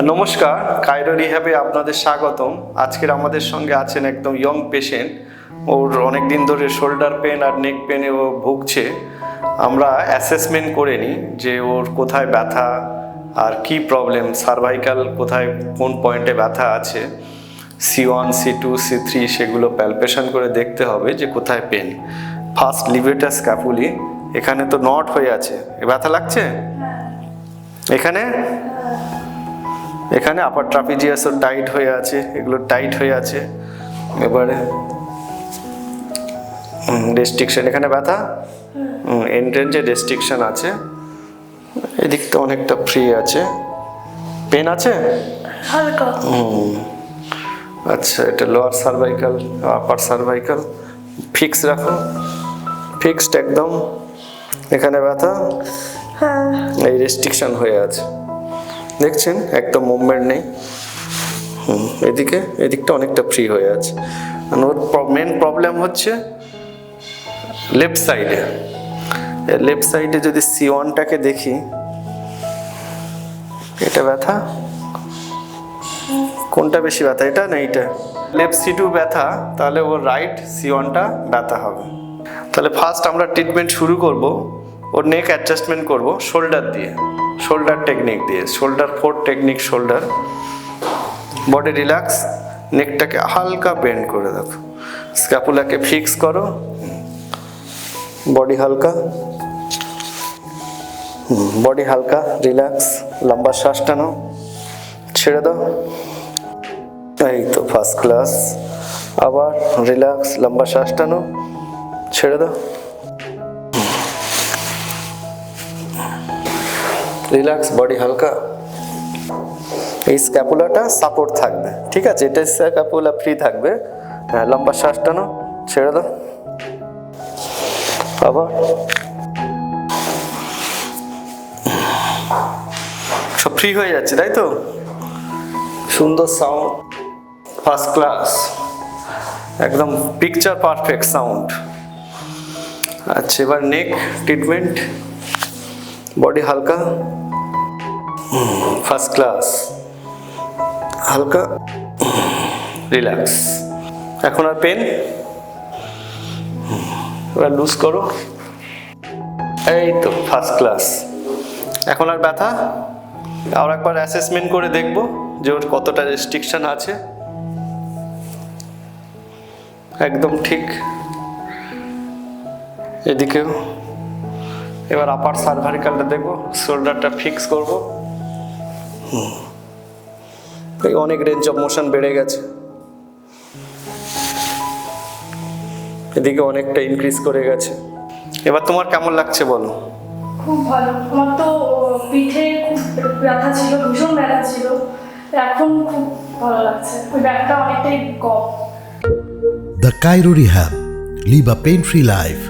নমস্কার, কাইরো রিহ্যাবে আপনাদের স্বাগতম। আজকের আমাদের সঙ্গে আছেন একদম ইয়ং পেশেন্ট। ওর অনেক দিন ধরে শোল্ডার পেন আর নেক পেনে ও ভুগছে। আমরা অ্যাসেসমেন্ট করে নিই যে ওর কোথায় ব্যথা আর কি প্রবলেম, সার্ভাইকাল কোথায় কোন পয়েন্টে ব্যথা আছে, C1, C2, C3 সেগুলো প্যালপেশন করে দেখতে হবে যে কোথায় পেন। ফার্স্ট লিভেটার স্ক্যাপুলি, এখানে তো নট হয়ে আছে, ব্যথা লাগছে এখানে। এখানে আপার ট্রাপিজিয়াসও টাইট হয়ে আছে, এগুলো টাইট হয়ে আছে। এবারে রেস্ট্রিকশন, এখানে ব্যথা, এন্ট্রেন্সে রেস্ট্রিকশন আছে। এদিকটা অনেকটা ফ্রি আছে, পেন আছে হালকা। আচ্ছা, এটা লোয়ার সার্ভাইকাল, আপার সার্ভাইকাল। ফিক্স রাখো, ফিক্সড একদম। এখানে ব্যথা, এই রেস্ট্রিকশন হয়ে আছে, দেখছেন একদম মুভমেন্ট নেই। এদিকটা অনেকটা ফ্রি হয়ে আছে। ওর মেন প্রবলেম হচ্ছে লেফট সাইডে। লেফট সাইডে যদি C1টাকে দেখি, এটা ব্যথা, কোনটা বেশি ব্যথা, এটা না এইটা? লেফট C2 ব্যথা, তাহলে ওর রাইট C1টা ব্যথা হবে। তাহলে ফার্স্ট আমরা ট্রিটমেন্ট শুরু করব, ওর নেক অ্যাডজাস্টমেন্ট করব শোল্ডার দিয়ে, শোল্ডার টেকনিক দিয়ে, shoulder 4 technique shoulder. Body relax, নেকটাকে হালকা বেন্ড করে দেখো, স্ক্যাপুলাকে ফিক্স করো, বডি হালকা, বডি হালকা রিল্যাক্স, লম্বা শ্বাস টানো, ছেড়ে দাও। এই তো ফার্স্ট ক্লাস। আবার রিল্যাক্স, লম্বা শ্বাস টানো, ছেড়ে দাও, রিল্যাক্স, বডি হালকা। এই স্ক্যাপুলাটা সাপোর্ট থাকবে, ঠিক আছে? এটা স্ক্যাপুলা ফ্রি থাকবে। হ্যাঁ, লম্বা শ্বাস টানো, ছেড়ে দাও। আবার সব ফ্রি হয়ে যাচ্ছে, তাই তো? সুন্দর সাউন্ড, ফার্স্ট ক্লাস, একদম পিকচার পারফেক্ট সাউন্ড। আচ্ছা, এবার নেক ট্রিটমেন্ট। বডি হালকা, ফার্স্ট ক্লাস, হালকা, রিল্যাক্স। এখন আর পেন, এবার লুজ করো। এই তো ফার্স্ট ক্লাস। এখন আর ব্যথা? আর একবার অ্যাসেসমেন্ট করে দেখব যে ওর কতটা রেস্ট্রিকশন আছে। একদম ঠিক। এদিকেও এবার আপার সার্ভাইকালটা দেখবো, শোল্ডারটা ফিক্স করব। এই অনেক রেঞ্জ অফ মোশন বেড়ে গেছে, এদিকে অনেকটা ইনক্রিজ করে গেছে। এবার তোমার কেমন লাগছে বলো? খুব ভালো। আমার তো পিঠে খুব ব্যথা ছিল, ভীষণ ব্যথা ছিল, এখন খুব ভালো লাগছে, ওই ব্যথাটা অনেকটাই কম। The Cairo Rehab. Live a pain-free life.